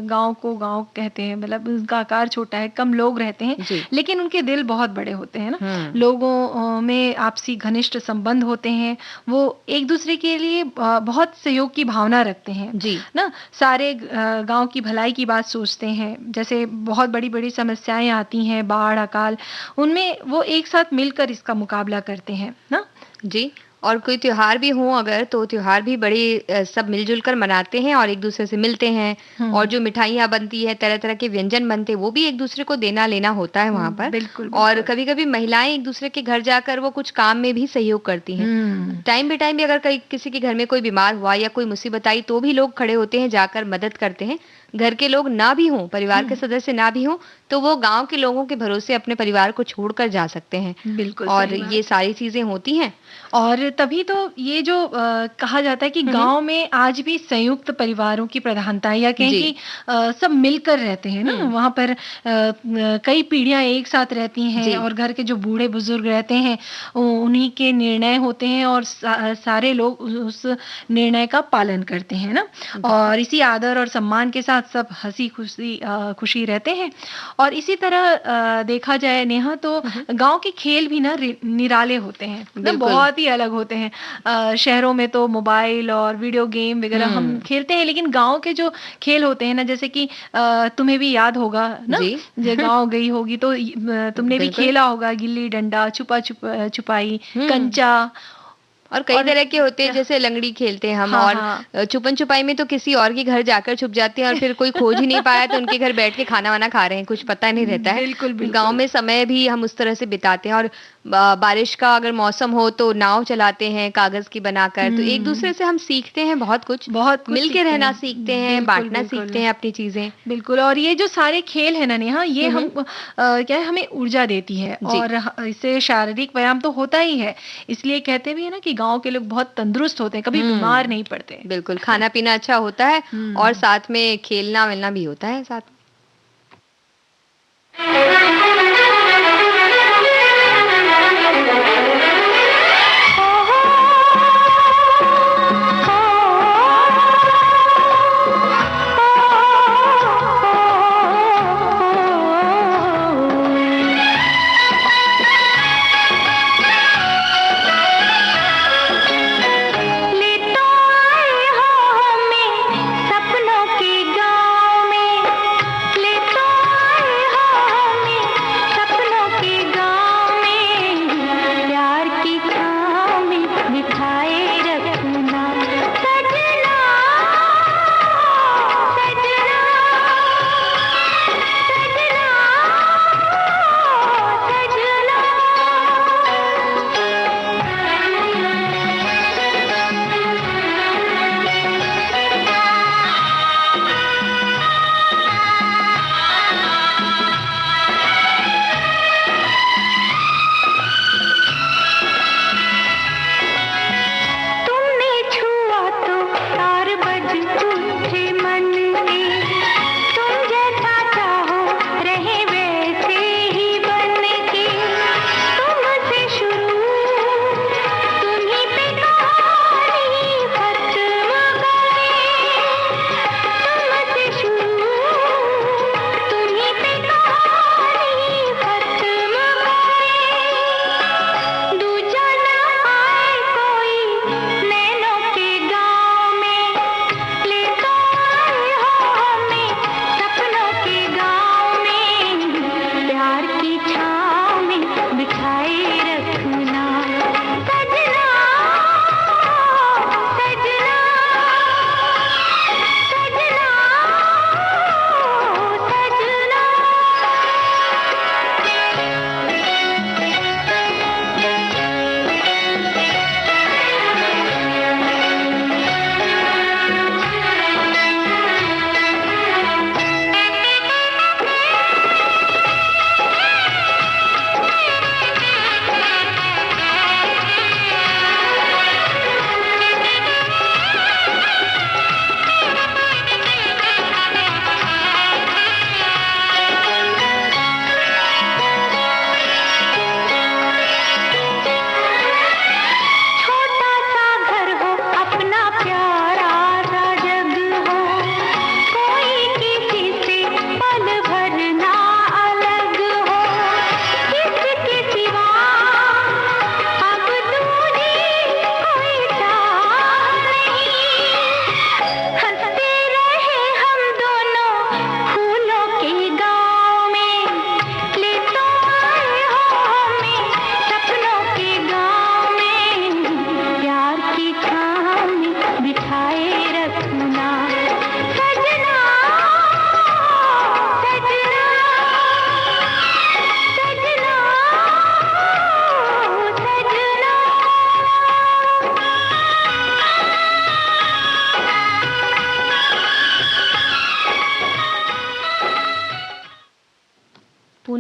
गाँव को गाँव कहते हैं, मतलब उसका आकार छोटा है, कम लोग रहते हैं, जी। लेकिन उनके दिल बहुत बड़े होते हैं ना। हुँ। लोगों में आपसी घनिष्ठ संबंध होते हैं, वो एक-दूसरे के लिए बहुत सहयोग की भावना रखते हैं, जी। ना? सारे गाँव की भलाई की बात सोचते हैं, जैसे बहुत बड़ी-बड़ी समस्याएँ आती हैं, बाढ़, अकाल, उनमें वो एक साथ मिलकर इसका मुकाबला करते हैं, ना? जी, और कोई त्योहार भी हो अगर तो त्योहार भी बड़े सब मिल-जुल कर मनाते हैं और एक-दूसरे से मिलते हैं और हुँ। जो मिठाइयाँ बनती है, तरह-तरह के व्यंजन बनते हैं, वो भी एक-दूसरे को देना-लेना होता है वहाँ पर। बिल्कुल, और बिल्कुल। कभी-कभी महिलाएँ एक-दूसरे के घर जाकर वो कुछ काम में भी सहयोग करती हैं। हुँ। टाइम बे टाइम भी अगर कहीं किसी के घर में कोई बीमार हुआ या कोई मुसीबत आई तो भी लोग खड़े होते हैं, जाकर मदद करते हैं। घर के लोग ना भी हों, परिवार के हुँ। सदस्य ना भी हों, तो वो गाँव के लोगों के भरोसे अपने परिवार को छोड़कर जा सकते हैं बिल्कुल और सही ये बात है। सारी चीज़ें होती हैं। और तभी तो ये जो कहा जाता है कि हुँ, हुँ। गाँव में आज भी संयुक्त परिवारों की प्रधानता है या कहें जी। कि सब मिलकर रहते हैं ना, हुँ। वहाँ पर कई पीढ़ियाँ एक साथ रहती हैं जी। और घर के जो बूढ़े-बुजुर्ग रहते हैं, उन्हीं के निर्णय होते हैं और सारे लोग उस निर्णय का पालन करते हैं ना, और इसी आदर और सम्मान के साथ सब हँसी-खुशी खुशी रहते हैं। और इसी तरह देखा जाए नेहा तो हुँ, हुँ। गाँव के खेल भी ना निराले होते हैं, ना बिल्कुल। बहुत ही अलग होते हैं। शहरों में तो मोबाइल और वीडियो गेम वगैरह हम हुँ। खेलते हैं, लेकिन गाँव के जो खेल होते हैं ना, जैसे कि तुम्हें भी याद होगा ना, जी। जो गाँव गई होगी तो तुमने भी बिल्कुल। खेला होगा गिल्ली डंडा, छुपाई, हुँ। कंचा और कई और तरह के होते हैं क्या जैसे लंगड़ी खेलते हैं हम हाँ, और हाँ। छुपन-छुपाई में तो किसी और के घर जाकर छुप जाते हैं और फिर कोई खोज ही नहीं पाया तो उनके घर बैठ के खाना-वाना खा रहे हैं, कुछ पता नहीं रहता है। बिल्कुल, गाँव बिल्कुल। में समय भी हम उस तरह से बिताते हैं और बारिश का अगर मौसम हो तो नाव चलाते हैं कागज़ की बनाकर, तो एक-दूसरे हुँ, से हम सीखते हैं बहुत कुछ, बहुत कुछ मिल के सीखते रहना हैं। सीखते हैं, बिल्कुल, बाँटना सीखते बिल्कुल। हैं अपनी चीज़ें। बिल्कुल, और ये जो सारे खेल है ना नेहा, ये हुँ, हम हुँ। क्या है, हमें ऊर्जा देती है जी। और इससे शारीरिक व्यायाम तो होता ही है। इसलिए कहते भी है ना कि गाँव के लोग बहुत तंदुरुस्त होते हैं, कभी बीमार हुँ। नहीं पड़ते। बिल्कुल, खाना-पीना अच्छा होता है और हुँ। साथ में खेलना-वेलना भी होता है साथ में। ले तो आए हो हमें सपनों के गाँव में, ले तो आए हो हमें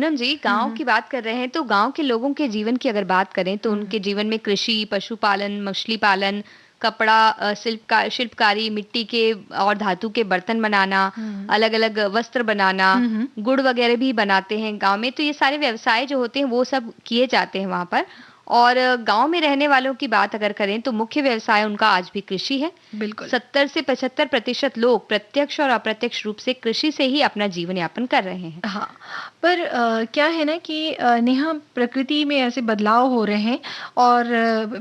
पूनम जी, गाँव की बात कर रहे हैं तो गाँव के लोगों के जीवन की अगर बात करें तो उनके जीवन में कृषि, पशुपालन, मछली पालन, कपड़ा, शिल्पकारी, मिट्टी के और धातु के बर्तन बनाना, अलग-अलग वस्त्र बनाना, गुड़ वगैरह भी बनाते हैं गाँव में। तो ये सारे व्यवसाय जो होते हैं वो सब किए जाते हैं वहाँ पर। और गाँव में रहने वालों की बात अगर करें तो मुख्य व्यवसाय उनका आज भी कृषि है। बिल्कुल 70 से 75% लोग प्रत्यक्ष और अप्रत्यक्ष रूप से कृषि से ही अपना जीवन यापन कर रहे हैं। हाँ, पर क्या है ना कि नेहा, प्रकृति में ऐसे बदलाव हो रहे हैं और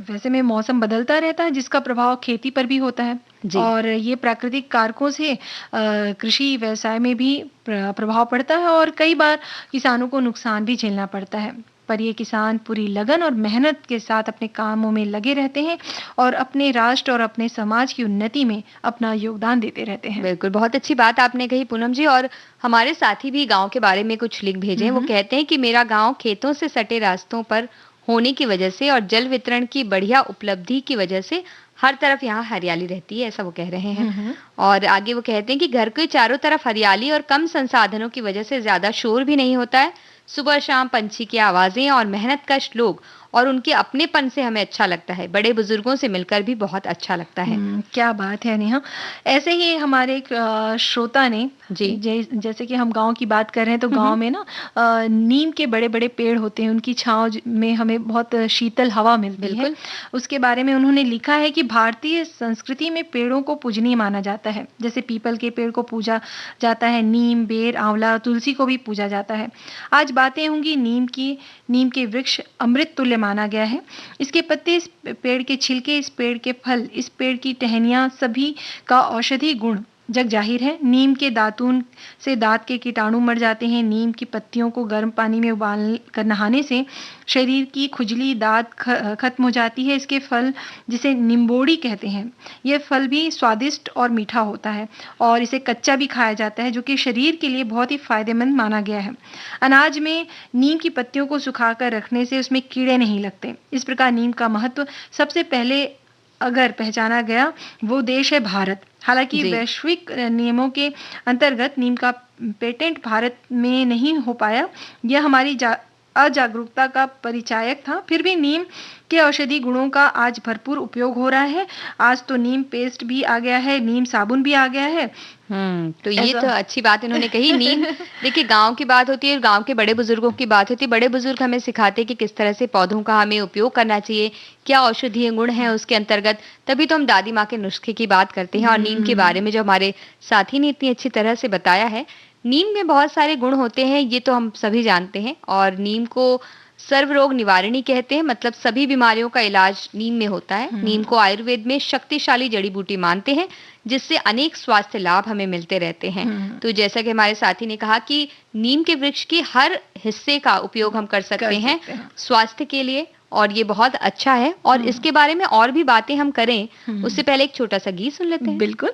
वैसे में मौसम बदलता रहता है जिसका प्रभाव खेती पर भी होता है। जी। और ये प्राकृतिक कारकों से कृषि व्यवसाय में भी प्रभाव पड़ता है और कई बार किसानों को नुकसान भी झेलना पड़ता है। पर ये किसान पूरी लगन और मेहनत के साथ अपने कामों में लगे रहते हैं और अपने राष्ट्र और अपने समाज की उन्नति में अपना योगदान देते रहते हैं। बिल्कुल, बहुत अच्छी बात आपने कही पूनम जी। और हमारे साथी भी गाँव के बारे में कुछ लिख भेजे हैं। वो कहते हैं कि मेरा गाँव खेतों से सटे रास्तों पर होने की वजह से और जल वितरण की बढ़िया उपलब्धि की वजह से हर तरफ यहाँ हरियाली रहती है, ऐसा वो कह रहे हैं। और आगे वो कहते हैं कि घर के चारों तरफ हरियाली और कम संसाधनों की वजह से ज्यादा शोर भी नहीं होता है। सुबह शाम पंछी की आवाजें और मेहनतकश लोग और उनके अपनेपन से हमें अच्छा लगता है। बड़े बुजुर्गों से मिलकर भी बहुत अच्छा लगता है। क्या बात है नेहा। ऐसे ही हमारे एक श्रोता ने जी। जैसे कि हम गांव की बात कर रहे हैं तो गांव में ना नीम के बड़े-बड़े पेड़ होते हैं, उनकी छांव में हमें बहुत शीतल हवा मिलती है। उसके बारे में उन्होंने लिखा है कि भारतीय संस्कृति में पेड़ों को पूजनीय माना जाता है। जैसे पीपल के पेड़ को पूजा जाता है, नीम, बेर, आंवला, तुलसी को भी पूजा जाता है। आज बातें होंगी नीम के वृक्ष अमृत तुल्य माना गया है। इसके पत्ते, इस पेड़ के छिलके, इस पेड़ के फल, इस पेड़ की टहनियाँ सभी का औषधि गुण जग जाहिर है। नीम के दातून से दांत के कीटाणु मर जाते हैं। नीम की पत्तियों को गर्म पानी में उबाल कर नहाने से शरीर की खुजली, दाद खत्म हो जाती है। इसके फल, जिसे निम्बोड़ी कहते हैं, यह फल भी स्वादिष्ट और मीठा होता है और इसे कच्चा भी खाया जाता है, जो कि शरीर के लिए बहुत ही फायदेमंद माना गया है। अनाज में नीम की पत्तियों को सुखाकर रखने से उसमें कीड़े नहीं लगते। इस प्रकार नीम का महत्व सबसे पहले अगर पहचाना गया वो देश है भारत। हालांकि वैश्विक नियमों के अंतर्गत नीम का पेटेंट भारत में नहीं हो पाया। यह हमारी अजागरूकता का परिचायक था। फिर भी नीम के औषधि गुणों का आज भरपूर उपयोग हो रहा है। आज तो नीम पेस्ट भी आ गया है, नीम साबुन भी आ गया है। तो ये तो अच्छी बात इन्होंने कही। नीम, देखिए गांव की बात होती है, गांव के बड़े बुजुर्गों की बात होती है। बड़े बुजुर्ग हमें सिखाते हैं कि किस तरह से पौधों का हमें उपयोग करना चाहिए, क्या औषधीय गुण है उसके अंतर्गत। तभी तो हम दादी माँ के नुस्खे की बात करते हैं। और नीम के बारे में जो हमारे साथी ने इतनी अच्छी तरह से बताया है, नीम में बहुत सारे गुण होते हैं, ये तो हम सभी जानते हैं। और नीम को सर्व रोग निवारणी कहते हैं, मतलब सभी बीमारियों का इलाज नीम में होता है। नीम को आयुर्वेद में शक्तिशाली जड़ी बूटी मानते हैं, जिससे अनेक स्वास्थ्य लाभ हमें मिलते रहते हैं। तो जैसा कि हमारे साथी ने कहा कि नीम के वृक्ष के हर हिस्से का उपयोग हम कर सकते हैं स्वास्थ्य के लिए, और ये बहुत अच्छा है। और इसके बारे में और भी बातें हम करें, उससे पहले एक छोटा सा गीत सुन लेते हैं। बिल्कुल।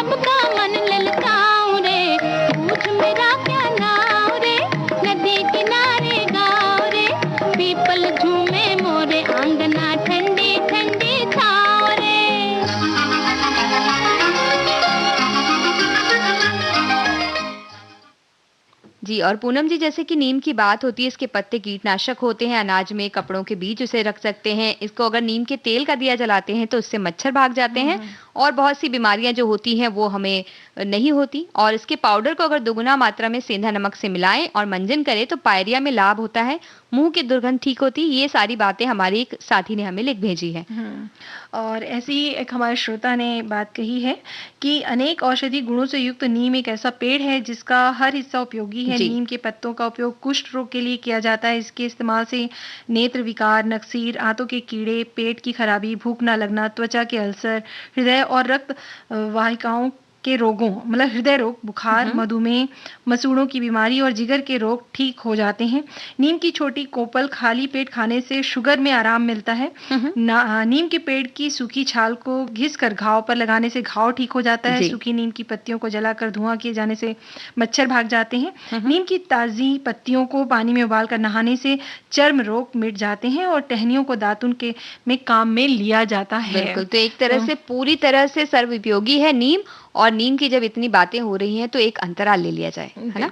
सबका मन ललकाऊं रे, पूछ मेरा क्या नाम रे, नदी किनारे गाँव रे, पीपल झूमे मोरे आंगना ठंडी ठंडी छाँव रे। जी, और पूनम जी, जैसे कि नीम की बात होती है, इसके पत्ते कीटनाशक होते हैं, अनाज में कपड़ों के बीच उसे रख सकते हैं, इसको अगर नीम के तेल का दिया जलाते हैं तो उससे मच्छर भाग जाते हैं और बहुत सी बीमारियां जो होती हैं वो हमें नहीं होती। और इसके पाउडर को अगर दुगुना मात्रा में सेंधा नमक से मिलाएं और मंजन करें तो पायरिया में लाभ होता है, मुंह की दुर्गंध ठीक होती। ये सारी बातें हमारी एक साथी ने हमें लिख भेजी है। और ऐसी ही एक हमारे श्रोता ने बात कही है कि अनेक औषधि गुणों से युक्त नीम एक ऐसा पेड़ है जिसका हर हिस्सा उपयोगी है। नीम के पत्तों का उपयोग कुष्ठ रोग के लिए किया जाता है। इसके इस्तेमाल से नेत्र विकार, नक्सीर, आंतों के कीड़े, पेट की खराबी, भूख न लगना, त्वचा के अल्सर, हृदय और रक्त वाहिकाओं के रोगों मतलब हृदय रोग, बुखार, मधुमेह, मसूड़ों की बीमारी और जिगर के रोग ठीक हो जाते हैं। नीम की छोटी कोपल खाली पेट खाने से शुगर में आराम मिलता है। नीम के पेड़ की सूखी छाल को घिसकर घाव पर लगाने से घाव ठीक हो जाता है। सूखी नीम की पत्तियों को जलाकर धुआं किए जाने से मच्छर भाग जाते हैं। नीम की ताजी पत्तियों को पानी में उबालकर नहाने से चर्म रोग मिट जाते हैं और टहनियों को दातुन के में काम में लिया जाता है। बिल्कुल, तो एक तरह से पूरी तरह से सर्व उपयोगी है नीम। और नीम की जब इतनी बातें हो रही हैं तो एक अंतराल ले लिया जाए, है ना?